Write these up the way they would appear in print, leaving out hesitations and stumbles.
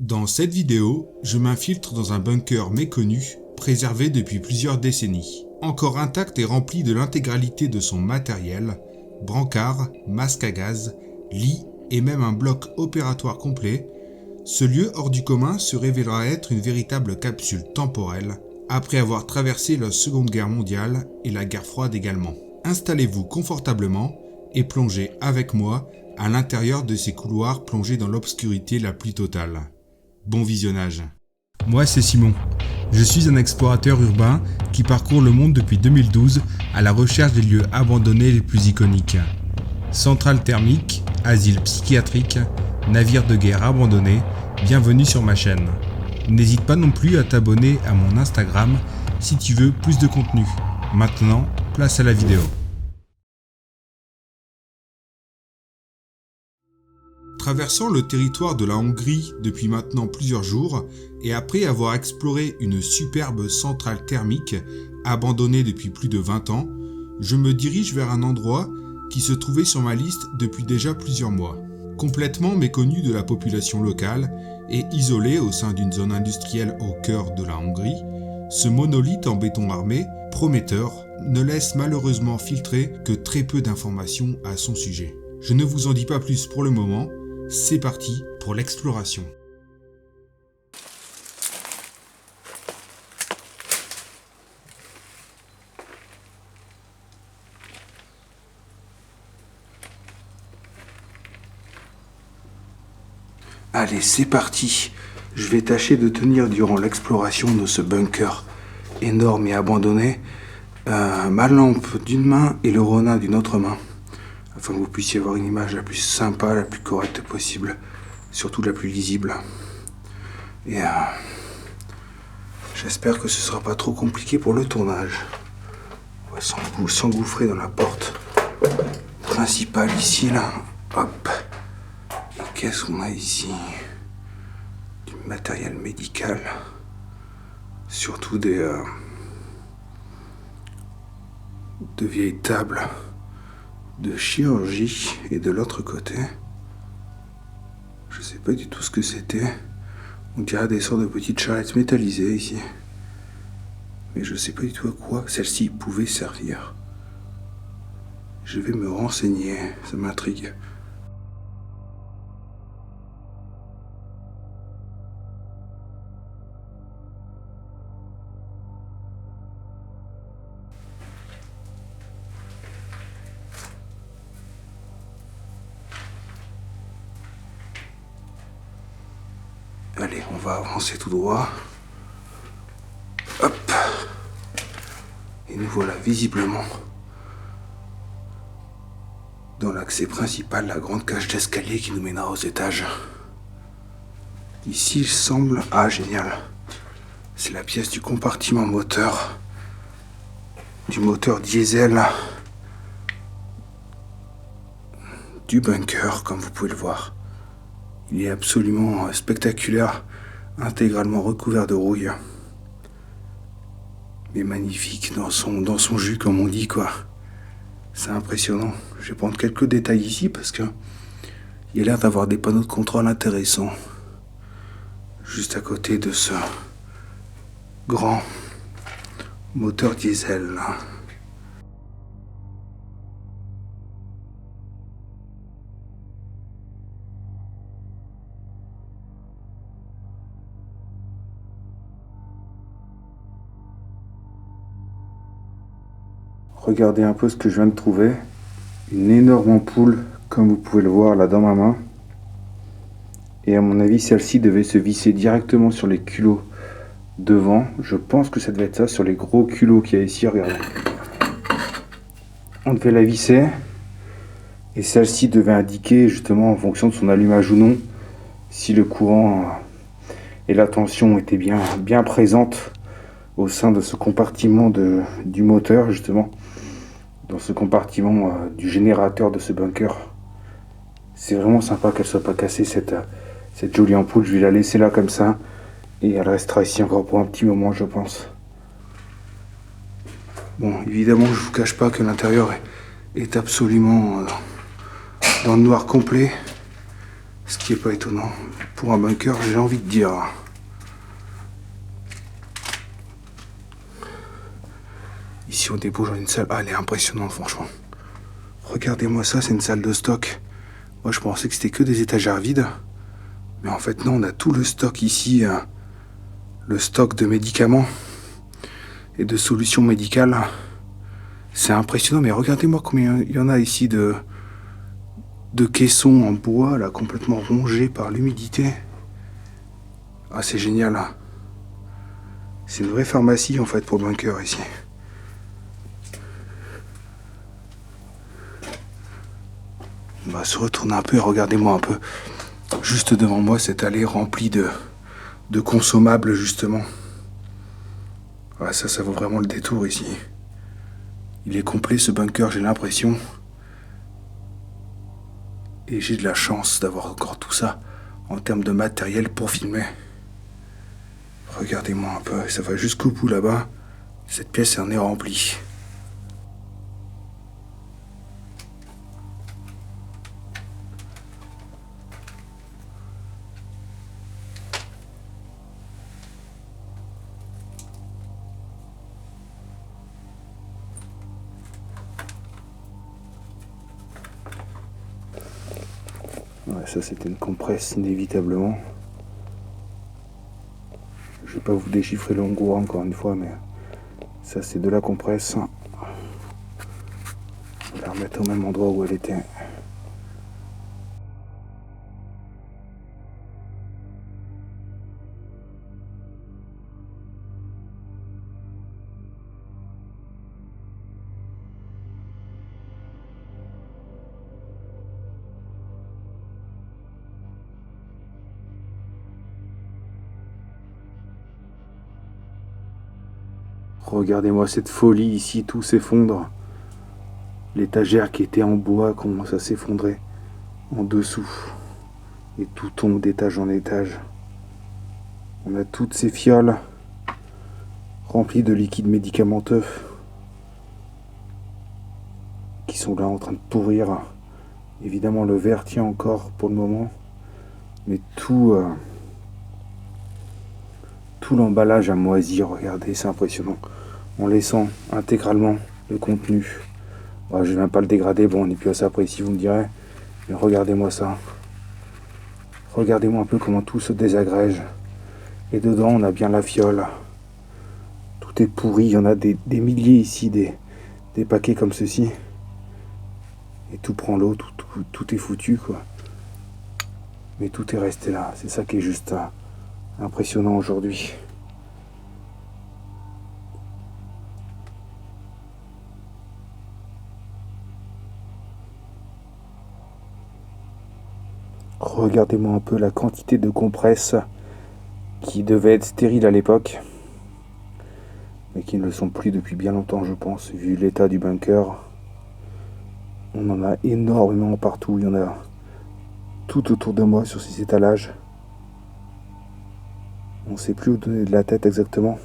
Dans cette vidéo, je m'infiltre dans un bunker méconnu, préservé depuis plusieurs décennies. Encore intact et rempli de l'intégralité de son matériel, brancard, masque à gaz, lit et même un bloc opératoire complet, ce lieu hors du commun se révélera être une véritable capsule temporelle, après avoir traversé la Seconde Guerre mondiale et la guerre froide également. Installez-vous confortablement et plongez avec moi à l'intérieur de ces couloirs plongés dans l'obscurité la plus totale. Bon visionnage. Moi c'est Simon. Je suis un explorateur urbain qui parcourt le monde depuis 2012 à la recherche des lieux abandonnés les plus iconiques. Centrales thermiques, asiles psychiatriques, navires de guerre abandonnés, bienvenue sur ma chaîne. N'hésite pas non plus à t'abonner à mon Instagram si tu veux plus de contenu. Maintenant, place à la vidéo. Traversant le territoire de la Hongrie depuis maintenant plusieurs jours, et après avoir exploré une superbe centrale thermique abandonnée depuis plus de 20 ans, je me dirige vers un endroit qui se trouvait sur ma liste depuis déjà plusieurs mois. Complètement méconnu de la population locale et isolé au sein d'une zone industrielle au cœur de la Hongrie, ce monolithe en béton armé, prometteur, ne laisse malheureusement filtrer que très peu d'informations à son sujet. Je ne vous en dis pas plus pour le moment. C'est parti pour l'exploration. Allez, c'est parti. Je vais tâcher de tenir durant l'exploration de ce bunker énorme et abandonné ma lampe d'une main et le Ronin d'une autre main, afin que vous puissiez avoir une image la plus sympa, la plus correcte possible, surtout la plus lisible. Et j'espère que ce sera pas trop compliqué pour le tournage. On va s'engouffrer dans la porte principale ici, là. Hop. Et qu'est-ce qu'on a ici? Du matériel médical. Surtout de vieilles tables de chirurgie, et de l'autre côté, je sais pas du tout ce que c'était. On dirait des sortes de petites charrettes métallisées ici, mais je sais pas du tout à quoi celle-ci pouvait servir. Je vais me renseigner, ça m'intrigue. Allez, on va avancer tout droit. Hop. Et nous voilà visiblement dans l'accès principal, la grande cage d'escalier qui nous mènera aux étages. Ici, il semble... Ah, génial. C'est la pièce du compartiment moteur. Du moteur diesel. Du bunker, comme vous pouvez le voir. Il est absolument spectaculaire, intégralement recouvert de rouille. Mais magnifique dans son jus, comme on dit, quoi. C'est impressionnant. Je vais prendre quelques détails ici parce que il y a l'air d'avoir des panneaux de contrôle intéressants. Juste à côté de ce grand moteur diesel, là. Regardez un peu ce que je viens de trouver. Une énorme ampoule, comme vous pouvez le voir là dans ma main. Et à mon avis, celle-ci devait se visser directement sur les culots devant. Je pense que ça devait être ça, sur les gros culots qu'il y a ici, regardez. On devait la visser. Et celle-ci devait indiquer, justement, en fonction de son allumage ou non, si le courant et la tension étaient bien présentes au sein de ce compartiment du moteur, justement. Dans ce compartiment du générateur de ce bunker. C'est vraiment sympa qu'elle soit pas cassée, cette jolie ampoule. Je vais la laisser là comme ça, et elle restera ici encore pour un petit moment, je pense. Bon, évidemment, je vous cache pas que l'intérieur est absolument dans le noir complet. Ce qui est pas étonnant pour un bunker, j'ai envie de dire. Ici au dépôt, j'en ai une salle. Ah, elle est impressionnante, franchement. Regardez-moi ça, c'est une salle de stock. Moi, je pensais que c'était que des étagères vides. Mais en fait, non, on a tout le stock ici. Le stock de médicaments et de solutions médicales. C'est impressionnant, mais regardez-moi combien il y en a ici de caissons en bois, là, complètement rongés par l'humidité. Ah, c'est génial. C'est une vraie pharmacie, en fait, pour le bunker, ici. On va se retourner un peu et regardez-moi un peu. Juste devant moi, cette allée remplie de consommables, justement. Ah, ça vaut vraiment le détour, ici. Il est complet, ce bunker, j'ai l'impression. Et j'ai de la chance d'avoir encore tout ça en termes de matériel pour filmer. Regardez-moi un peu, ça va jusqu'au bout là-bas. Cette pièce en est remplie. Ouais, ça c'était une compresse inévitablement. Je vais pas vous déchiffrer le hongrois encore une fois, mais ça c'est de la compresse. Je vais la remettre au même endroit où elle était. Regardez-moi cette folie ici, tout s'effondre. L'étagère qui était en bois commence à s'effondrer en dessous. Et tout tombe d'étage en étage. On a toutes ces fioles remplies de liquide médicamenteux qui sont là en train de pourrir. Évidemment, le verre tient encore pour le moment, mais tout l'emballage a moisi. Regardez, c'est impressionnant. En laissant intégralement le contenu. Ouais, je ne vais même pas le dégrader, bon, on est plus à ça après ici, vous me direz. Mais regardez-moi ça. Regardez-moi un peu comment tout se désagrège. Et dedans, on a bien la fiole. Tout est pourri, il y en a des milliers ici, des paquets comme ceci. Et tout prend l'eau, tout est foutu, quoi. Mais tout est resté là. C'est ça qui est juste impressionnant aujourd'hui. Regardez-moi un peu la quantité de compresses qui devaient être stériles à l'époque, mais qui ne le sont plus depuis bien longtemps, je pense, vu l'état du bunker. On en a énormément partout, il y en a tout autour de moi sur ces étalages. On ne sait plus où donner de la tête exactement.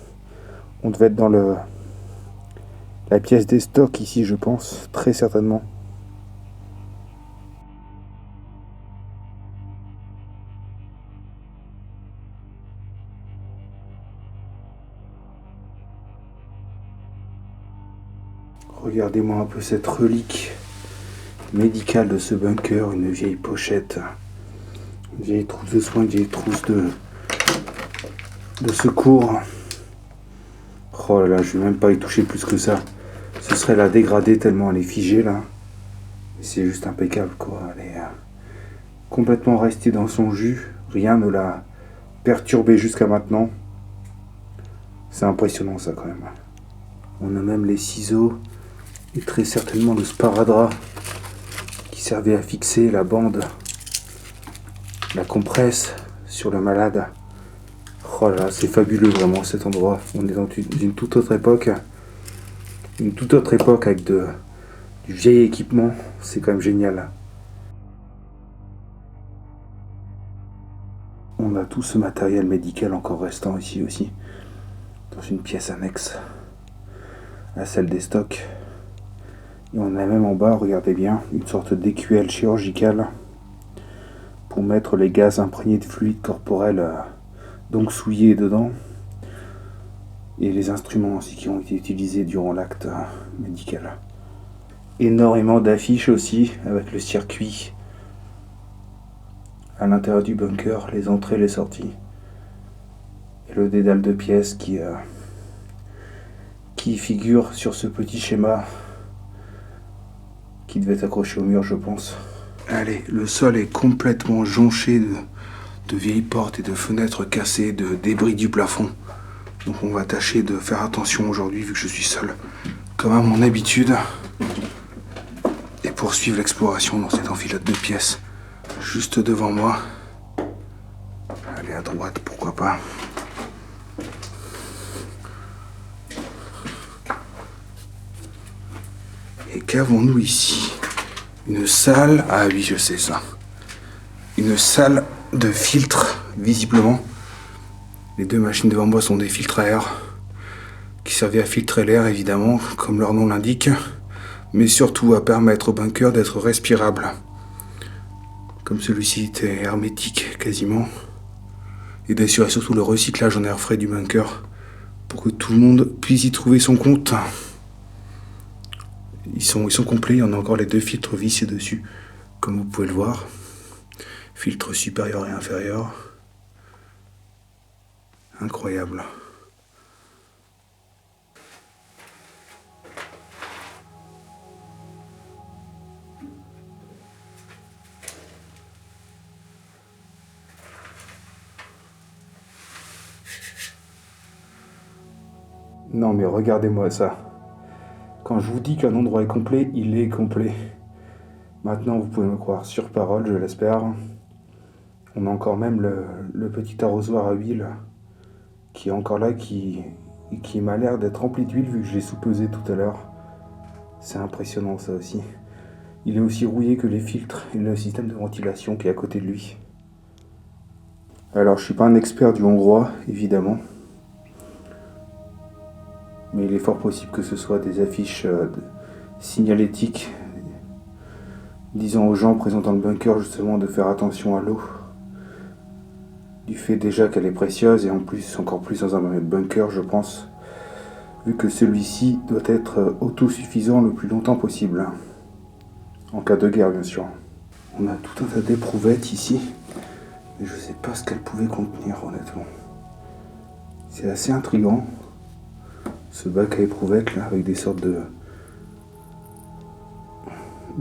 On devait être dans la pièce des stocks ici, je pense, très certainement. Regardez-moi un peu cette relique médicale de ce bunker, une vieille pochette, une vieille trousse de soins, une vieille trousse de secours. Oh là là, je vais même pas y toucher plus que ça. Ce serait la dégrader tellement elle est figée là. C'est juste impeccable quoi. Elle est complètement restée dans son jus. Rien ne l'a perturbée jusqu'à maintenant. C'est impressionnant ça quand même. On a même les ciseaux et très certainement le sparadrap qui servait à fixer la bande, la compresse sur le malade. Oh là là, c'est fabuleux vraiment cet endroit. On est dans une toute autre époque. Une toute autre époque avec du vieil équipement. C'est quand même génial. On a tout ce matériel médical encore restant ici aussi. Dans une pièce annexe à celle des stocks. Et on a même en bas, regardez bien, une sorte d'écuelle chirurgicale pour mettre les gaz imprégnés de fluide corporel, donc souillés dedans, et les instruments aussi qui ont été utilisés durant l'acte médical. Énormément d'affiches aussi avec le circuit à l'intérieur du bunker, les entrées, les sorties, et le dédale de pièces qui figure sur ce petit schéma qui devait être accroché au mur, je pense. Allez, le sol est complètement jonché de vieilles portes et de fenêtres cassées, de débris du plafond. Donc on va tâcher de faire attention aujourd'hui vu que je suis seul, comme à mon habitude, et poursuivre l'exploration dans cette enfilade de pièces juste devant moi. Allez, à droite, pourquoi pas. Et qu'avons-nous ici? Une salle, ah oui, je sais ça. Une salle de filtres, visiblement. Les deux machines devant moi sont des filtres à air, qui servaient à filtrer l'air, évidemment, comme leur nom l'indique, mais surtout à permettre au bunker d'être respirable. Comme celui-ci était hermétique, quasiment. Et d'assurer surtout le recyclage en air frais du bunker, pour que tout le monde puisse y trouver son compte. Ils sont complets, on a encore les deux filtres vissés dessus, comme vous pouvez le voir. Filtre supérieur et inférieur. Incroyable. Non mais regardez-moi ça. Quand je vous dis qu'un endroit est complet, il est complet. Maintenant, vous pouvez me croire sur parole, je l'espère. On a encore même le petit arrosoir à huile qui est encore là, qui m'a l'air d'être rempli d'huile vu que je l'ai sous-pesé tout à l'heure. C'est impressionnant ça aussi. Il est aussi rouillé que les filtres et le système de ventilation qui est à côté de lui. Alors, je suis pas un expert du hongrois, évidemment. Mais il est fort possible que ce soit des affiches signalétiques disant aux gens présents dans le bunker justement de faire attention à l'eau. Du fait déjà qu'elle est précieuse et en plus, encore plus dans un bunker, je pense, vu que celui-ci doit être autosuffisant le plus longtemps possible. En cas de guerre, bien sûr. On a tout un tas d'éprouvettes ici, mais je ne sais pas ce qu'elles pouvaient contenir, honnêtement. C'est assez intriguant. Ce bac à éprouvettes là, avec des sortes de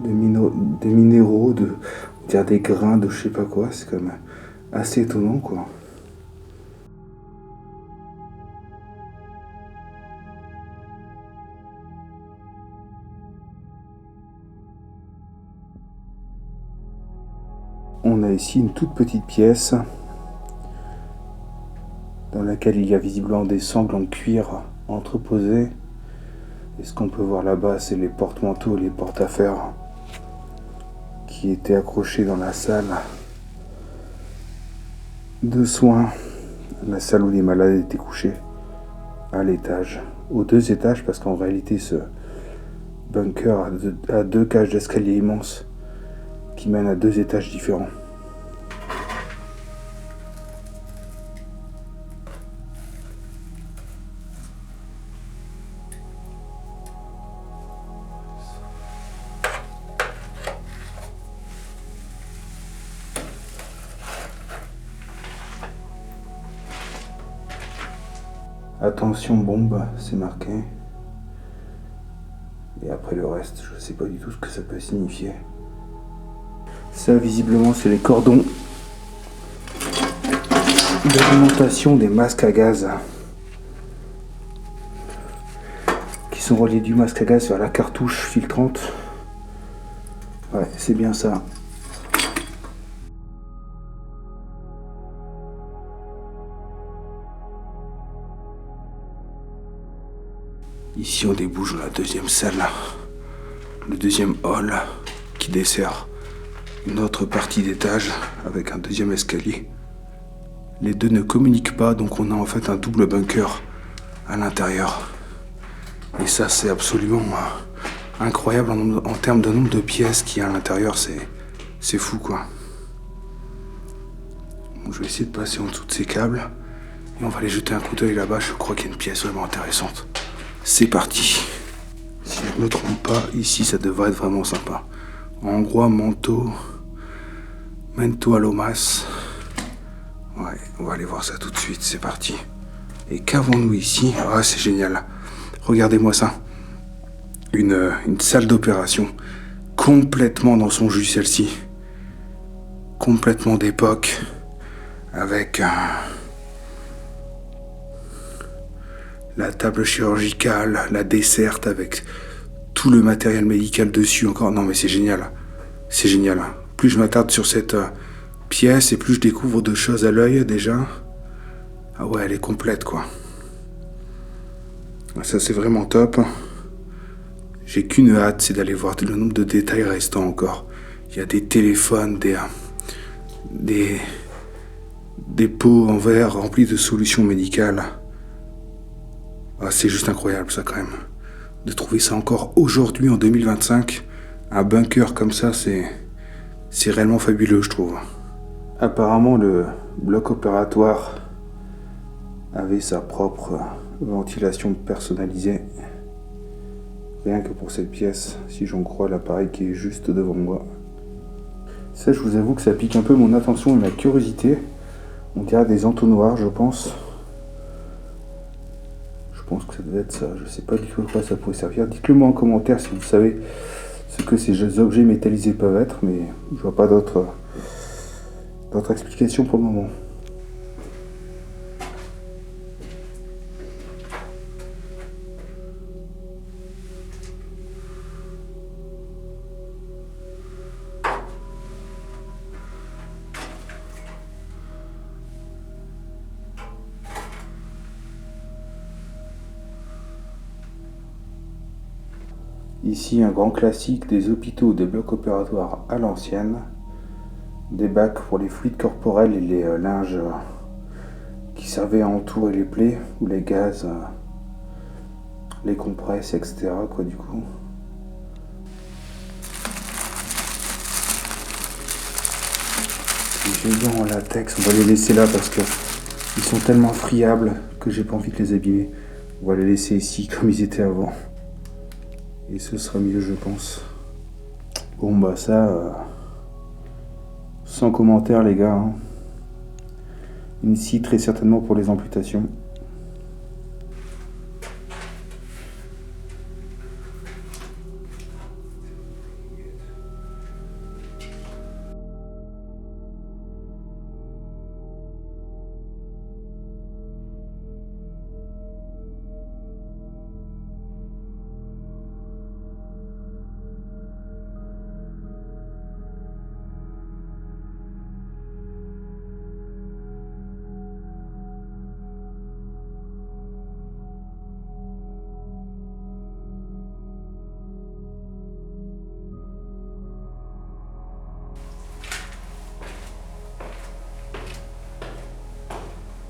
minéraux, des grains de je sais pas quoi, c'est quand même assez étonnant quoi. On a ici une toute petite pièce dans laquelle il y a visiblement des sangles en cuir entreposées. Et ce qu'on peut voir là-bas, c'est les porte-manteaux, les porte-affaires qui étaient accrochés dans la salle de soins, la salle où les malades étaient couchés, à l'étage, aux 2 étages, parce qu'en réalité ce bunker a deux cages d'escalier immenses qui mènent à 2 étages différents. Attention bombe, c'est marqué. Et après le reste, je sais pas du tout ce que ça peut signifier. Ça, visiblement, c'est les cordons d'alimentation des masques à gaz qui sont reliés du masque à gaz vers la cartouche filtrante. Ouais, c'est bien ça. Ici, on débouche dans la deuxième salle, le deuxième hall qui dessert une autre partie d'étage avec un deuxième escalier. Les deux ne communiquent pas, donc on a en fait un double bunker à l'intérieur. Et ça, c'est absolument incroyable en termes de nombre de pièces qu'il y a à l'intérieur, c'est fou quoi. Je vais essayer de passer en dessous de ces câbles. Et on va aller jeter un coup d'œil là-bas. Je crois qu'il y a une pièce vraiment intéressante. C'est parti. Si je ne me trompe pas, ici ça devrait être vraiment sympa. Hongrois, Mento à Lomas. Ouais, on va aller voir ça tout de suite. C'est parti. Et qu'avons-nous ici? Ah, c'est génial. Regardez-moi ça. Une salle d'opération. Complètement dans son jus, celle-ci. Complètement d'époque. Avec la table chirurgicale, la desserte avec tout le matériel médical dessus encore. Non mais c'est génial. C'est génial. Plus je m'attarde sur cette pièce et plus je découvre de choses à l'œil déjà. Ah ouais, elle est complète quoi. Ça c'est vraiment top. J'ai qu'une hâte, c'est d'aller voir le nombre de détails restants encore. Il y a des téléphones, des pots en verre remplis de solutions médicales. Ah, c'est juste incroyable ça quand même. De trouver ça encore aujourd'hui en 2025, un bunker comme ça, c'est réellement fabuleux je trouve. Apparemment le bloc opératoire avait sa propre ventilation personnalisée. Rien que pour cette pièce, si j'en crois l'appareil qui est juste devant moi. Ça, je vous avoue que ça pique un peu mon attention et ma curiosité. On dirait des entonnoirs, je pense. Je pense que ça devait être ça. Je sais pas du tout à quoi ça pourrait servir. Dites-le moi en commentaire si vous savez ce que ces objets métallisés peuvent être, mais je vois pas d'autres explications pour le moment. Ici, un grand classique des hôpitaux, des blocs opératoires à l'ancienne. Des bacs pour les fluides corporels et les linges qui servaient à entourer les plaies, ou les gaz, les compresses, etc. quoi du coup. Les gants en latex, on va les laisser là parce que ils sont tellement friables que j'ai pas envie de les abîmer. On va les laisser ici comme ils étaient avant. Et ce sera mieux, je pense. Bon, bah ça... sans commentaire, les gars. Hein. Ici, très certainement pour les amputations.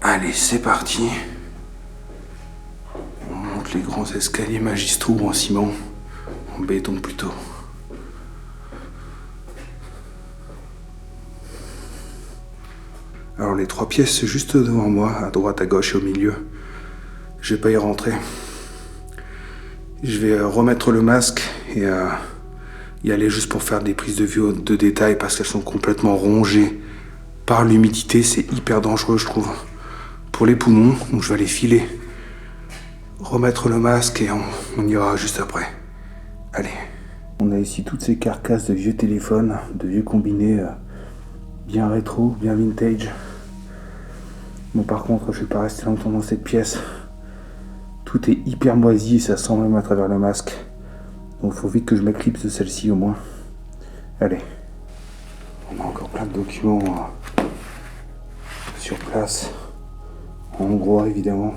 Allez, c'est parti. On monte les grands escaliers magistraux en ciment, en béton plutôt. Alors les 3 pièces, c'est juste devant moi, à droite, à gauche et au milieu. Je vais pas y rentrer. Je vais remettre le masque et y aller juste pour faire des prises de vue de détail parce qu'elles sont complètement rongées par l'humidité. C'est hyper dangereux, je trouve. Pour les poumons, donc je vais aller filer, remettre le masque et on ira juste après. Allez. On a ici toutes ces carcasses de vieux téléphones, de vieux combinés bien rétro, bien vintage. Bon par contre, je vais pas rester longtemps dans cette pièce. Tout est hyper moisi et ça sent même à travers le masque. Donc il faut vite que je m'éclipse de celle-ci au moins. Allez. On a encore plein de documents sur place. En hongrois évidemment.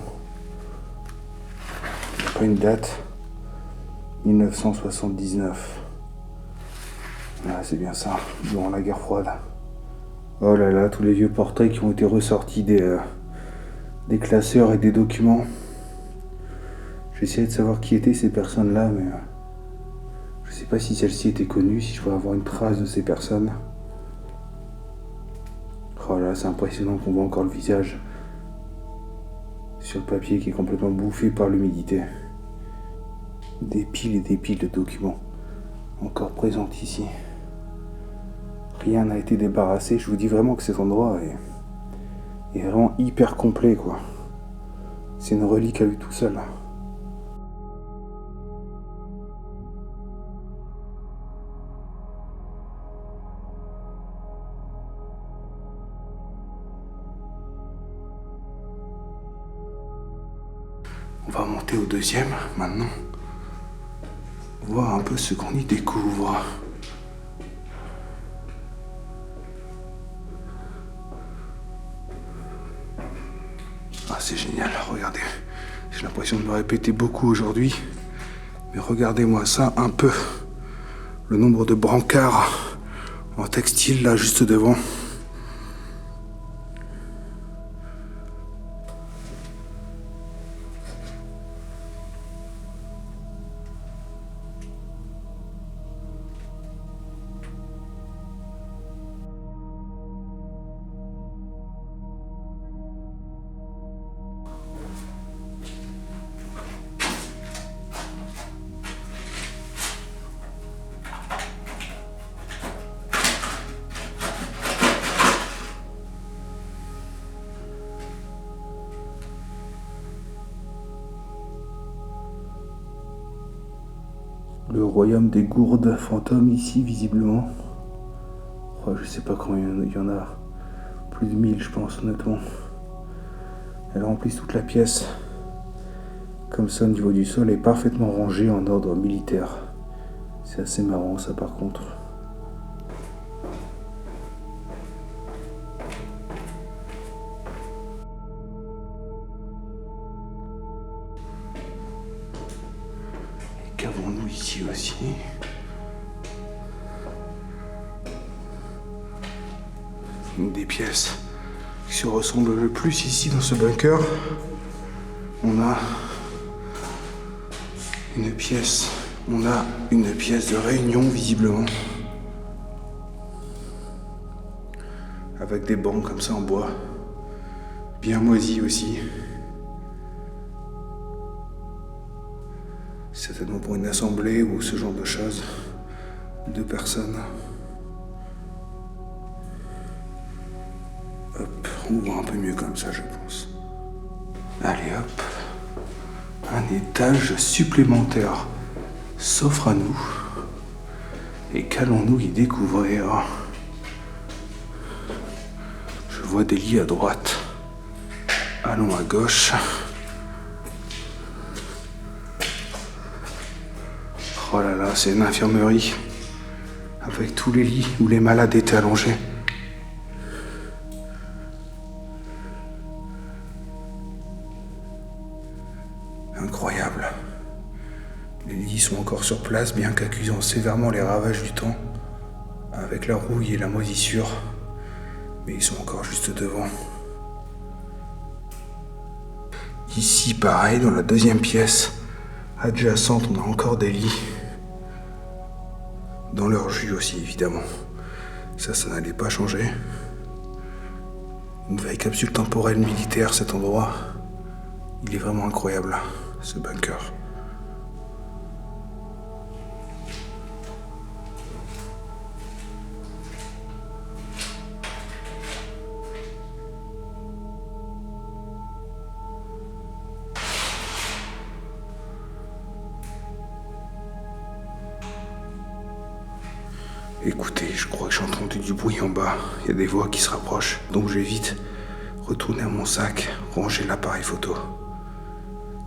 Il n'y a pas une date. 1979. Ah, c'est bien ça, durant la guerre froide. Oh là là, tous les vieux portraits qui ont été ressortis des classeurs et des documents. J'essayais de savoir qui étaient ces personnes-là, mais je sais pas si celle-ci était connue, si je pourrais avoir une trace de ces personnes. Oh là, c'est impressionnant qu'on voit encore le visage sur le papier qui est complètement bouffé par l'humidité. Des piles et des piles de documents encore présents ici. Rien n'a été débarrassé. Je vous dis vraiment que cet endroit est vraiment hyper complet, quoi. C'est une relique à lui tout seul. On va monter au deuxième maintenant. Voir un peu ce qu'on y découvre. Ah, c'est génial, regardez. J'ai l'impression de me répéter beaucoup aujourd'hui. Mais regardez-moi ça un peu. Le nombre de brancards en textile là juste devant. Le royaume des gourdes fantômes ici, visiblement. Oh, je sais pas combien il y en a. Plus de 1000, je pense, honnêtement. Elles remplissent toute la pièce. Comme ça, au niveau du sol, est parfaitement rangé en ordre militaire. C'est assez marrant, ça, par contre. Qu'avons-nous ici aussi? Une des pièces qui se ressemble le plus ici dans ce bunker. On a une pièce de réunion visiblement. Avec des bancs comme ça en bois. Bien moisis aussi. Certainement pour une assemblée ou ce genre de choses. 2 personnes. Hop, on voit un peu mieux comme ça, je pense. Allez hop. Un étage supplémentaire s'offre à nous. Et qu'allons-nous y découvrir? Je vois des lits à droite. Allons à gauche. Oh là là, c'est une infirmerie. Avec tous les lits où les malades étaient allongés. Incroyable. Les lits sont encore sur place, bien qu'accusant sévèrement les ravages du temps. Avec la rouille et la moisissure. Mais ils sont encore juste devant. Ici, pareil, dans la deuxième pièce adjacente, on a encore des lits. Dans leur jus aussi, évidemment. Ça n'allait pas changer. Une vraie capsule temporelle militaire, cet endroit. Il est vraiment incroyable, ce bunker. Écoutez, je crois que j'ai entendu du bruit en bas. Il y a des voix qui se rapprochent. Donc je vais vite retourner à mon sac, ranger l'appareil photo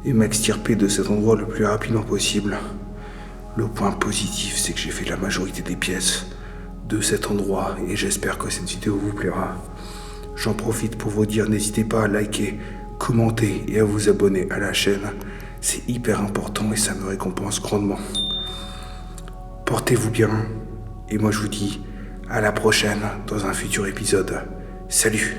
et m'extirper de cet endroit le plus rapidement possible. Le point positif, c'est que j'ai fait la majorité des pièces de cet endroit et j'espère que cette vidéo vous plaira. J'en profite pour vous dire, n'hésitez pas à liker, commenter et à vous abonner à la chaîne. C'est hyper important et ça me récompense grandement. Portez-vous bien. Et moi je vous dis à la prochaine dans un futur épisode. Salut!